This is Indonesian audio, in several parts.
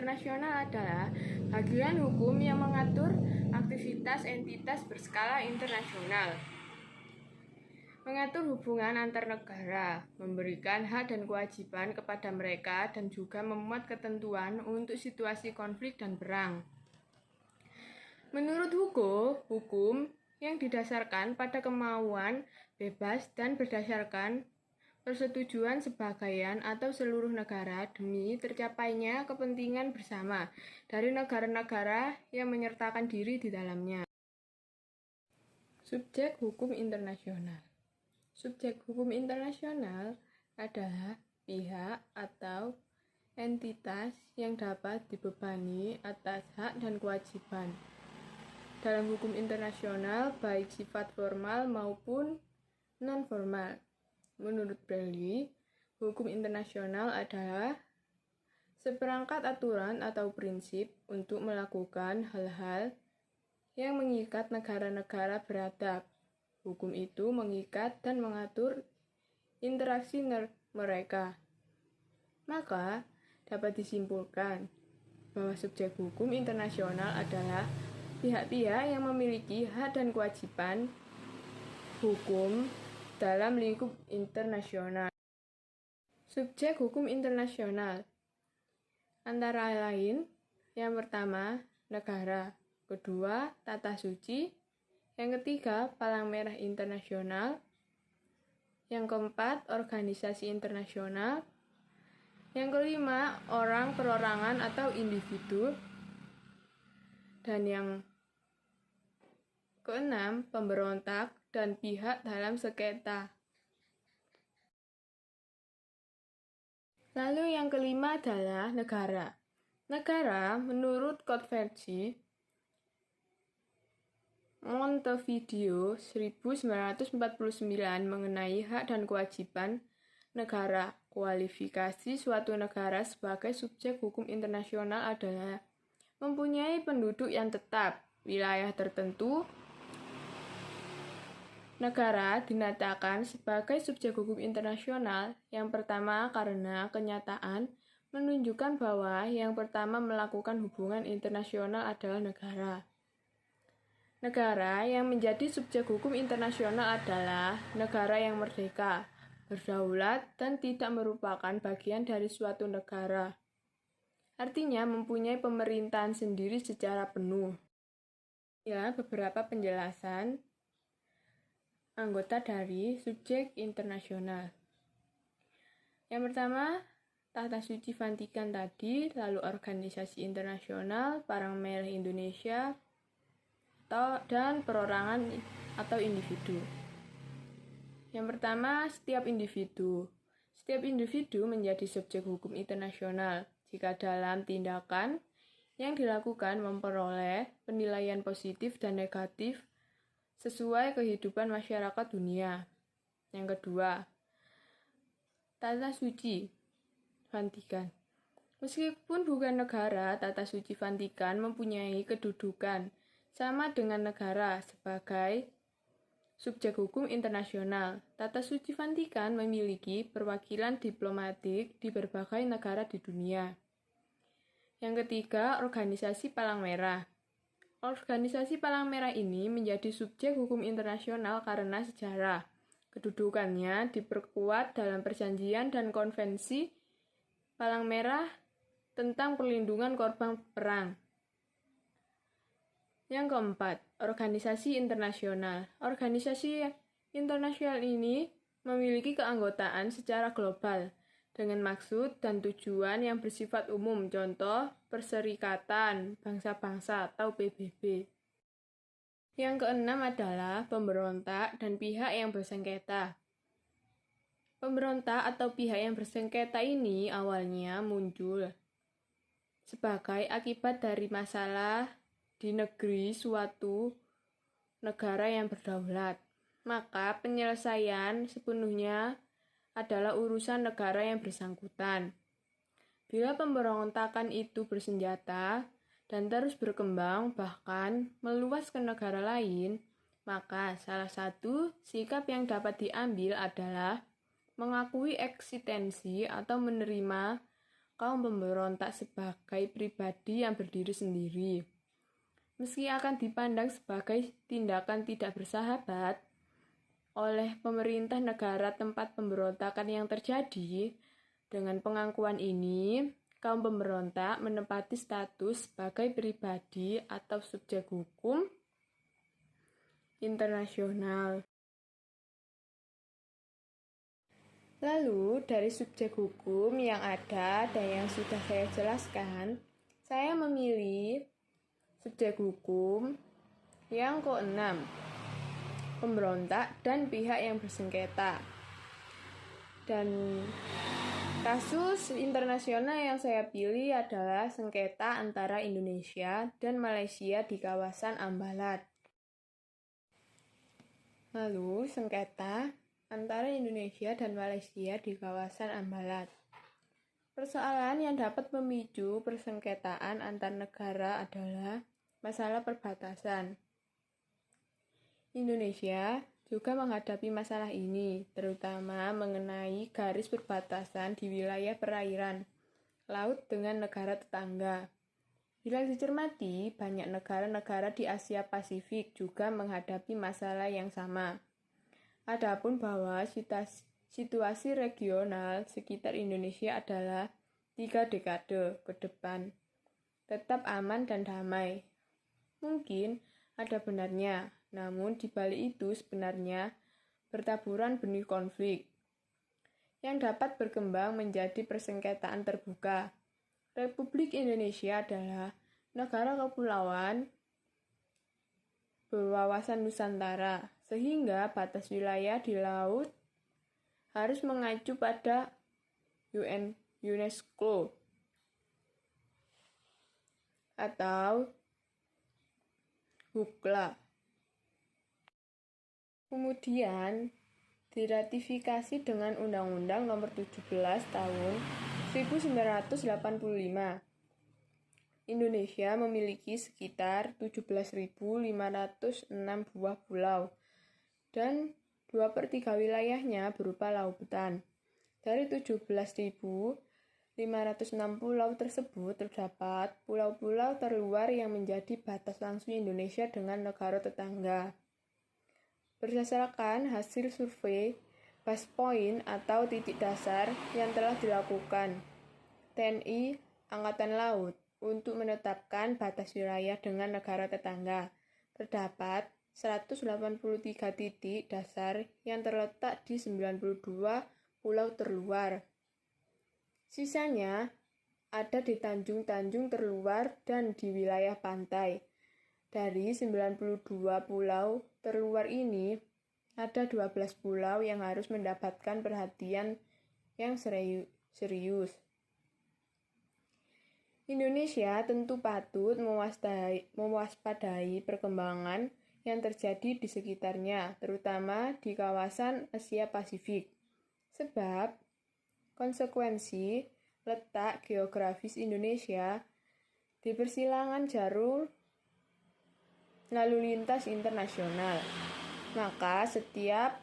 internasional adalah bagian hukum yang mengatur aktivitas entitas berskala internasional, mengatur hubungan antar negara, memberikan hak dan kewajiban kepada mereka, dan juga memuat ketentuan untuk situasi konflik dan perang. Menurut hukum yang didasarkan pada kemauan bebas dan berdasarkan persetujuan sebagian atau seluruh negara demi tercapainya kepentingan bersama dari negara-negara yang menyertakan diri di dalamnya. Subjek hukum internasional. Subjek hukum internasional adalah pihak atau entitas yang dapat dibebani atas hak dan kewajiban dalam hukum internasional, baik sifat formal maupun non-formal. Menurut Bradley, hukum internasional adalah seperangkat aturan atau prinsip untuk melakukan hal-hal yang mengikat negara-negara beradab. Hukum itu mengikat dan mengatur interaksi mereka. Maka, dapat disimpulkan bahwa subjek hukum internasional adalah pihak-pihak yang memiliki hak dan kewajiban hukum dalam lingkup internasional. Subjek hukum internasional antara lain, yang pertama, negara, kedua, tata suci, yang ketiga, Palang Merah Internasional, yang keempat, organisasi internasional, yang kelima, orang, perorangan, atau individu, dan yang keenam, pemberontak dan pihak dalam sengketa. Lalu yang kelima adalah negara. Negara menurut Konvensi Montevideo 1949 mengenai hak dan kewajiban negara. Kualifikasi suatu negara sebagai subjek hukum internasional adalah mempunyai penduduk yang tetap, wilayah tertentu. Negara dinyatakan sebagai subjek hukum internasional yang pertama karena kenyataan menunjukkan bahwa yang pertama melakukan hubungan internasional adalah negara. Negara yang menjadi subjek hukum internasional adalah negara yang merdeka, berdaulat, dan tidak merupakan bagian dari suatu negara. Artinya mempunyai pemerintahan sendiri secara penuh. Ya, beberapa penjelasan anggota dari subjek internasional. Yang pertama, Tata Suci Vatikan tadi, lalu organisasi internasional, Palang Merah Indonesia, dan perorangan atau individu. Yang pertama, setiap individu. Setiap individu menjadi subjek hukum internasional jika dalam tindakan yang dilakukan memperoleh penilaian positif dan negatif sesuai kehidupan masyarakat dunia. Yang kedua, Tata Suci Vatikan. Meskipun bukan negara, Tata Suci Vatikan mempunyai kedudukan sama dengan negara sebagai subjek hukum internasional. Tata Suci Vatikan memiliki perwakilan diplomatik di berbagai negara di dunia. Yang ketiga, organisasi Palang Merah. Organisasi Palang Merah ini menjadi subjek hukum internasional karena sejarah. Kedudukannya diperkuat dalam perjanjian dan konvensi Palang Merah tentang perlindungan korban perang. Yang keempat, organisasi internasional. Organisasi internasional ini memiliki keanggotaan secara global dengan maksud dan tujuan yang bersifat umum, contoh Perserikatan Bangsa-Bangsa atau PBB. Yang keenam adalah pemberontak dan pihak yang bersengketa. Pemberontak atau pihak yang bersengketa ini awalnya muncul sebagai akibat dari masalah di negeri suatu negara yang berdaulat. Maka penyelesaian sepenuhnya adalah urusan negara yang bersangkutan. Bila pemberontakan itu bersenjata dan terus berkembang bahkan meluas ke negara lain, maka salah satu sikap yang dapat diambil adalah mengakui eksistensi atau menerima kaum pemberontak sebagai pribadi yang berdiri sendiri. Meski akan dipandang sebagai tindakan tidak bersahabat oleh pemerintah negara tempat pemberontakan yang terjadi, dengan pengakuan ini, kaum pemberontak menempati status sebagai pribadi atau subjek hukum internasional. Lalu, dari subjek hukum yang ada dan yang sudah saya jelaskan, saya memilih subjek hukum yang keenam, pemberontak dan pihak yang bersengketa. Dan kasus internasional yang saya pilih adalah sengketa antara Indonesia dan Malaysia di kawasan Ambalat. Lalu, sengketa antara Indonesia dan Malaysia di kawasan Ambalat. Persoalan yang dapat memicu persengketaan antar negara adalah masalah perbatasan. Indonesia juga menghadapi masalah ini, terutama mengenai garis perbatasan di wilayah perairan laut dengan negara tetangga. Bila dicermati, banyak negara-negara di Asia Pasifik juga menghadapi masalah yang sama. Adapun bahwa situasi regional sekitar Indonesia adalah 3 dekade ke depan tetap aman dan damai. Mungkin ada benarnya, namun di balik itu sebenarnya bertaburan benih konflik yang dapat berkembang menjadi persengketaan terbuka. Republik Indonesia adalah negara kepulauan berwawasan Nusantara, sehingga batas wilayah di laut harus mengacu pada UNESCO atau UNCLOS. Kemudian diratifikasi dengan Undang-Undang Nomor 17 Tahun 1985. Indonesia memiliki sekitar 17.506 buah pulau dan 2/3 wilayahnya berupa lautan. Dari 17.506 pulau tersebut terdapat pulau-pulau terluar yang menjadi batas langsung Indonesia dengan negara tetangga. Berdasarkan hasil survei base point atau titik dasar yang telah dilakukan TNI Angkatan Laut untuk menetapkan batas wilayah dengan negara tetangga, terdapat 183 titik dasar yang terletak di 92 pulau terluar. Sisanya ada di tanjung-tanjung terluar dan di wilayah pantai. Dari 92 pulau terluar ini, ada 12 pulau yang harus mendapatkan perhatian yang serius. Indonesia tentu patut mewaspadai perkembangan yang terjadi di sekitarnya, terutama di kawasan Asia Pasifik. Sebab konsekuensi letak geografis Indonesia di persilangan jalur lalu lintas internasional, maka setiap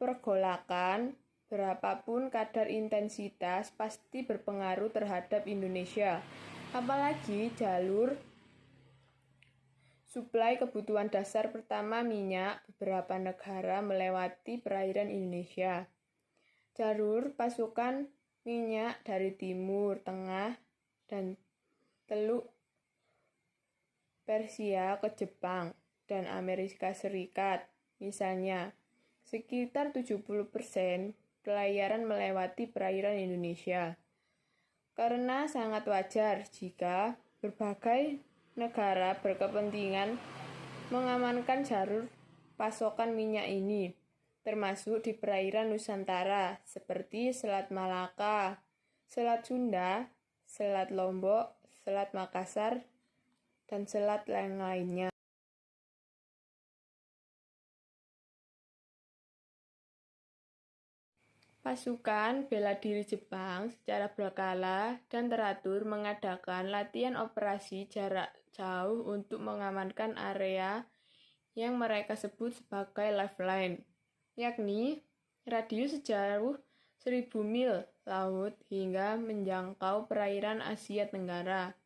pergolakan berapapun kadar intensitas pasti berpengaruh terhadap Indonesia, apalagi jalur suplai kebutuhan dasar pertama minyak beberapa negara melewati perairan Indonesia. Jalur pasukan minyak dari Timur Tengah dan Teluk Persia ke Jepang dan Amerika Serikat, misalnya, sekitar 70% pelayaran melewati perairan Indonesia. Karena sangat wajar jika berbagai negara berkepentingan mengamankan jalur pasokan minyak ini, termasuk di perairan Nusantara seperti Selat Malaka, Selat Sunda, Selat Lombok, Selat Makassar, dan selat lain-lainnya. Pasukan bela diri Jepang secara berkala dan teratur mengadakan latihan operasi jarak jauh untuk mengamankan area yang mereka sebut sebagai lifeline, yakni radius sejauh 1.000 mil laut hingga menjangkau perairan Asia Tenggara.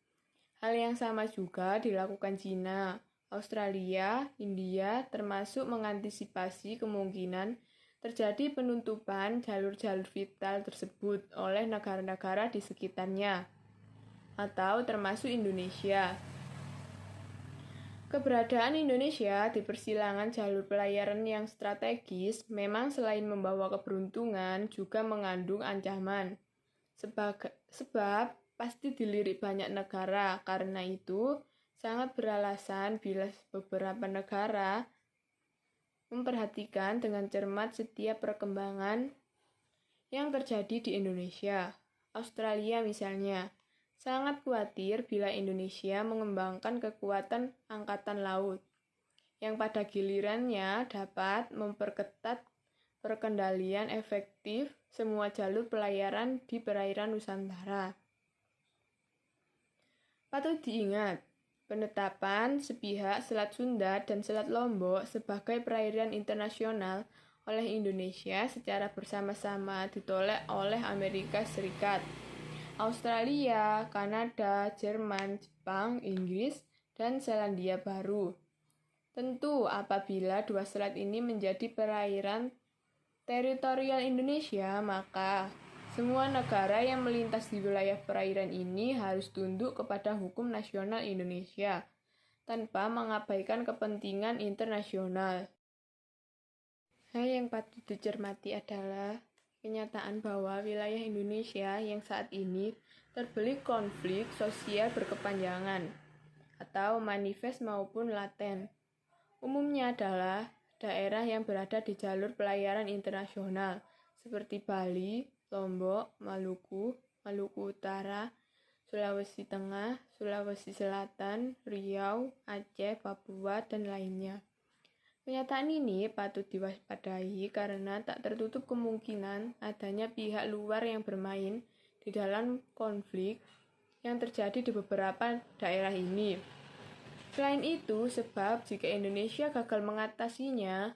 Hal yang sama juga dilakukan Cina, Australia, India, termasuk mengantisipasi kemungkinan terjadi penutupan jalur-jalur vital tersebut oleh negara-negara di sekitarnya, atau termasuk Indonesia. Keberadaan Indonesia di persilangan jalur pelayaran yang strategis memang selain membawa keberuntungan juga mengandung ancaman. Sebab pasti dilirik banyak negara, karena itu sangat beralasan bila beberapa negara memperhatikan dengan cermat setiap perkembangan yang terjadi di Indonesia. Australia misalnya, sangat khawatir bila Indonesia mengembangkan kekuatan angkatan laut, yang pada gilirannya dapat memperketat perkendalian efektif semua jalur pelayaran di perairan Nusantara. Patut diingat, penetapan sepihak Selat Sunda dan Selat Lombok sebagai perairan internasional oleh Indonesia secara bersama-sama ditolak oleh Amerika Serikat, Australia, Kanada, Jerman, Jepang, Inggris, dan Selandia Baru. Tentu apabila dua selat ini menjadi perairan teritorial Indonesia, maka semua negara yang melintas di wilayah perairan ini harus tunduk kepada hukum nasional Indonesia tanpa mengabaikan kepentingan internasional. Hal yang patut dicermati adalah kenyataan bahwa wilayah Indonesia yang saat ini terbelit konflik sosial berkepanjangan atau manifest maupun laten. Umumnya adalah daerah yang berada di jalur pelayaran internasional seperti Bali, Lombok, Maluku, Maluku Utara, Sulawesi Tengah, Sulawesi Selatan, Riau, Aceh, Papua, dan lainnya. Kenyataan ini patut diwaspadai karena tak tertutup kemungkinan adanya pihak luar yang bermain di dalam konflik yang terjadi di beberapa daerah ini. Selain itu, sebab jika Indonesia gagal mengatasinya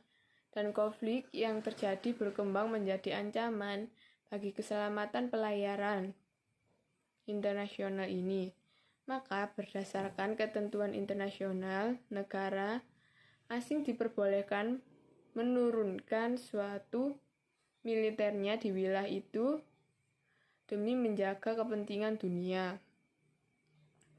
dan konflik yang terjadi berkembang menjadi ancaman bagi keselamatan pelayaran internasional ini, maka berdasarkan ketentuan internasional, negara asing diperbolehkan menurunkan suatu militernya di wilayah itu demi menjaga kepentingan dunia.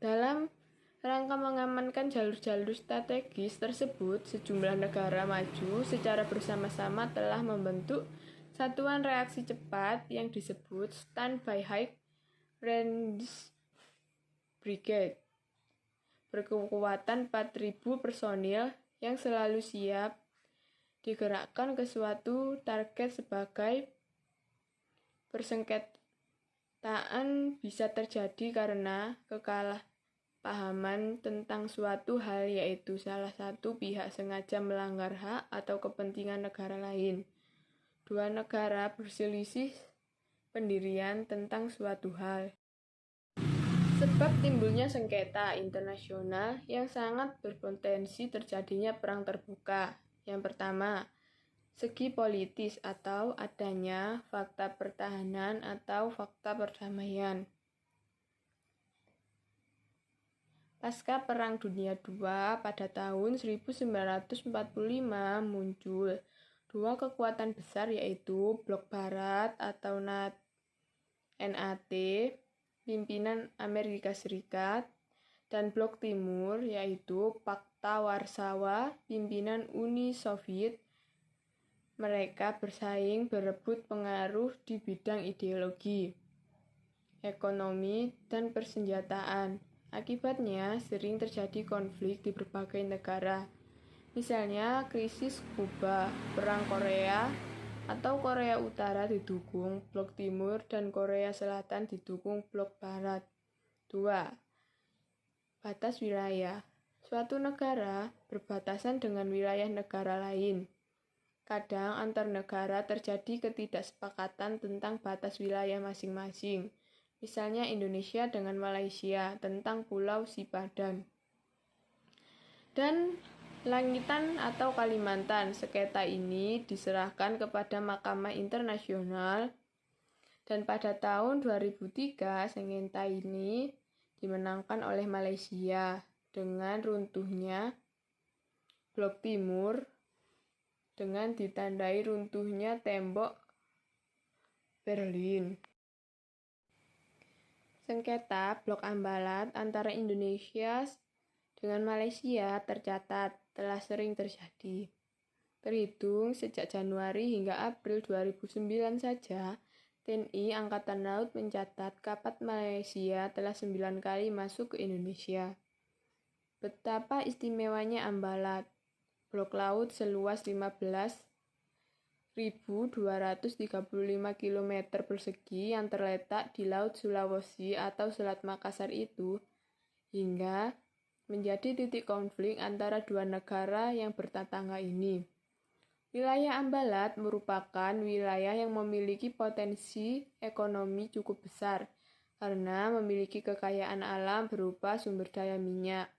Dalam rangka mengamankan jalur-jalur strategis tersebut, sejumlah negara maju secara bersama-sama telah membentuk satuan reaksi cepat yang disebut Standby High Range Brigade, berkekuatan 4.000 personil yang selalu siap digerakkan ke suatu target sebagai persengketaan bisa terjadi karena kesalahpahaman tentang suatu hal, yaitu salah satu pihak sengaja melanggar hak atau kepentingan negara lain. Dua negara berselisih pendirian tentang suatu hal. Sebab timbulnya sengketa internasional yang sangat berpotensi terjadinya perang terbuka. Yang pertama, segi politis atau adanya fakta pertahanan atau fakta perdamaian. Pasca Perang Dunia II pada tahun 1945 muncul dua kekuatan besar, yaitu Blok Barat atau NAT, pimpinan Amerika Serikat, dan Blok Timur, yaitu Pakta Warsawa, pimpinan Uni Soviet. Mereka bersaing berebut pengaruh di bidang ideologi, ekonomi, dan persenjataan. Akibatnya sering terjadi konflik di berbagai negara. Misalnya krisis Kuba, Perang Korea, atau Korea Utara didukung Blok Timur dan Korea Selatan didukung Blok Barat. 2. Batas wilayah. Suatu negara berbatasan dengan wilayah negara lain. Kadang antar negara terjadi ketidaksepakatan tentang batas wilayah masing-masing. Misalnya Indonesia dengan Malaysia tentang Pulau Sipadan. Dan Langitan atau Kalimantan, sengketa ini diserahkan kepada Mahkamah Internasional Dan pada tahun 2003, sengketa ini dimenangkan oleh Malaysia dengan runtuhnya Blok Timur dengan ditandai runtuhnya tembok Berlin. Sengketa Blok Ambalat antara Indonesia dengan Malaysia tercatat telah sering terjadi. Terhitung sejak Januari hingga April 2009 saja, TNI Angkatan Laut mencatat kapal Malaysia telah 9 kali masuk ke Indonesia. Betapa istimewanya Ambalat, blok laut seluas 15.235 km persegi yang terletak di Laut Sulawesi atau Selat Makassar itu, hingga menjadi titik konflik antara dua negara yang bertetangga ini. Wilayah Ambalat merupakan wilayah yang memiliki potensi ekonomi cukup besar karena memiliki kekayaan alam berupa sumber daya minyak.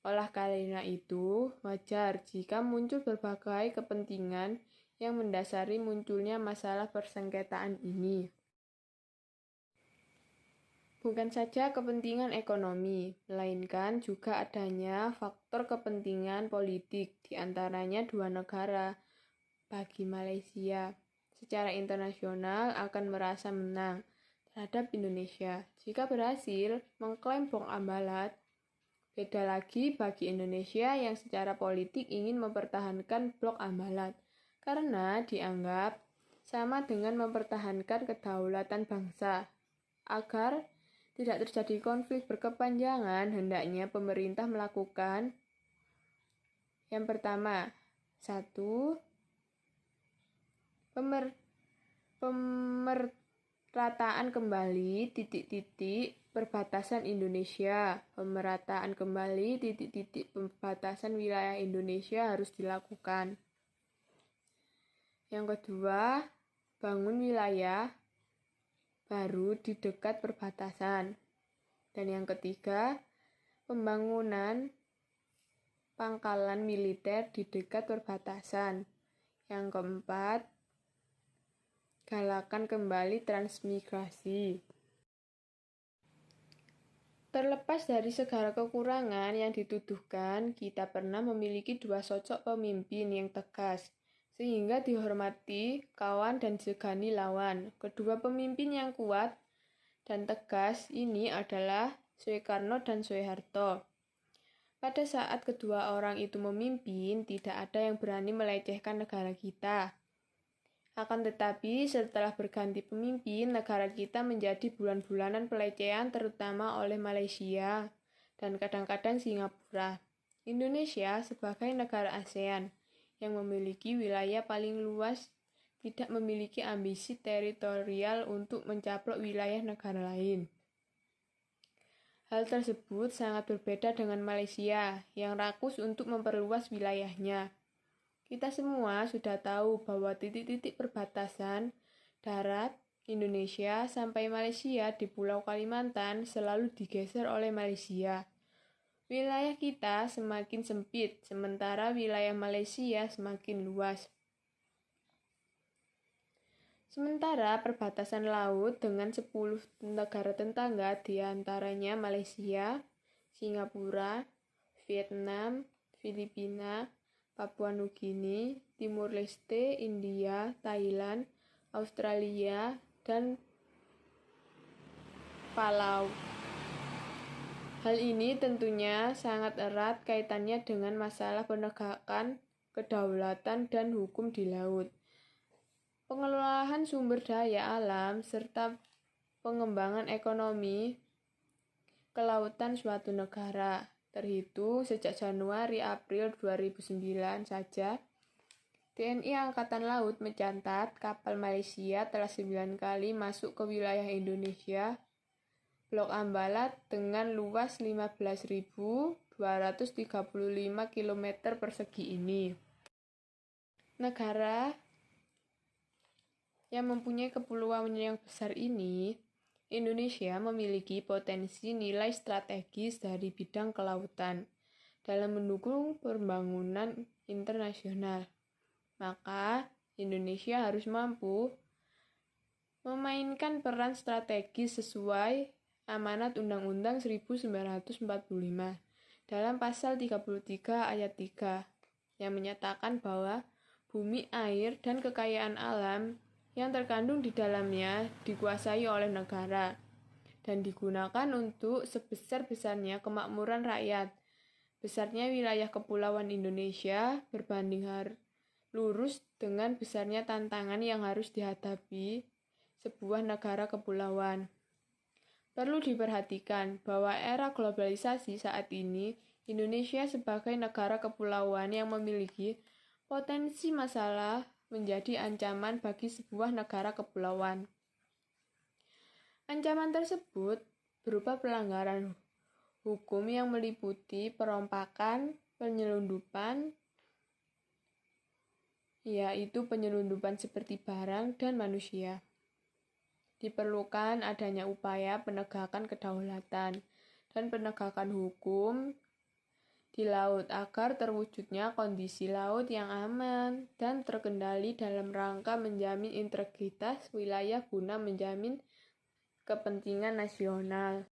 Oleh karena itu, wajar jika muncul berbagai kepentingan yang mendasari munculnya masalah persengketaan ini. Bukan saja kepentingan ekonomi, melainkan juga adanya faktor kepentingan politik di antaranya dua negara. Bagi Malaysia, secara internasional akan merasa menang terhadap Indonesia jika berhasil mengklaim Blok Ambalat. Beda lagi bagi Indonesia yang secara politik ingin mempertahankan Blok Ambalat karena dianggap sama dengan mempertahankan kedaulatan bangsa. Agar tidak terjadi konflik berkepanjangan, hendaknya pemerintah melakukan yang pertama, 1. Pemerataan kembali titik-titik perbatasan Indonesia. Pemerataan kembali titik-titik perbatasan wilayah Indonesia harus dilakukan. Yang kedua, bangun wilayah baru di dekat perbatasan. Dan yang ketiga, pembangunan pangkalan militer di dekat perbatasan. Yang keempat, galakan kembali transmigrasi. Terlepas dari segala kekurangan yang dituduhkan, kita pernah memiliki dua sosok pemimpin yang tegas, sehingga dihormati kawan dan disegani lawan. Kedua pemimpin yang kuat dan tegas ini adalah Soekarno dan Soeharto. Pada saat kedua orang itu memimpin, tidak ada yang berani melecehkan negara kita. Akan tetapi, setelah berganti pemimpin, negara kita menjadi bulan-bulanan pelecehan terutama oleh Malaysia dan kadang-kadang Singapura. Indonesia sebagai negara ASEAN yang memiliki wilayah paling luas tidak memiliki ambisi teritorial untuk mencaplok wilayah negara lain. Hal tersebut sangat berbeda dengan Malaysia yang rakus untuk memperluas wilayahnya. Kita semua sudah tahu bahwa titik-titik perbatasan darat Indonesia sampai Malaysia di Pulau Kalimantan selalu digeser oleh Malaysia. Wilayah kita semakin sempit, sementara wilayah Malaysia semakin luas. Sementara perbatasan laut dengan 10 negara tetangga di antaranya Malaysia, Singapura, Vietnam, Filipina, Papua Nugini, Timur Leste, India, Thailand, Australia, dan Palau. Hal ini tentunya sangat erat kaitannya dengan masalah penegakan kedaulatan dan hukum di laut, pengelolaan sumber daya alam, serta pengembangan ekonomi kelautan suatu negara. Terhitung sejak Januari-April 2009 saja, TNI Angkatan Laut mencatat kapal Malaysia telah 9 kali masuk ke wilayah Indonesia. Blok Ambalat dengan luas 15.235 km persegi ini. Negara yang mempunyai kepulauan yang besar ini, Indonesia memiliki potensi nilai strategis dari bidang kelautan dalam mendukung pembangunan internasional. Maka, Indonesia harus mampu memainkan peran strategis sesuai amanat Undang-Undang 1945 dalam pasal 33 ayat 3 yang menyatakan bahwa bumi, air, dan kekayaan alam yang terkandung di dalamnya dikuasai oleh negara dan digunakan untuk sebesar-besarnya kemakmuran rakyat. Besarnya wilayah kepulauan Indonesia berbanding lurus dengan besarnya tantangan yang harus dihadapi sebuah negara kepulauan. Perlu diperhatikan bahwa era globalisasi saat ini, Indonesia sebagai negara kepulauan yang memiliki potensi masalah menjadi ancaman bagi sebuah negara kepulauan. Ancaman tersebut berupa pelanggaran hukum yang meliputi perompakan, penyelundupan, yaitu penyelundupan seperti barang dan manusia. Diperlukan adanya upaya penegakan kedaulatan dan penegakan hukum di laut agar terwujudnya kondisi laut yang aman dan terkendali dalam rangka menjamin integritas wilayah guna menjamin kepentingan nasional.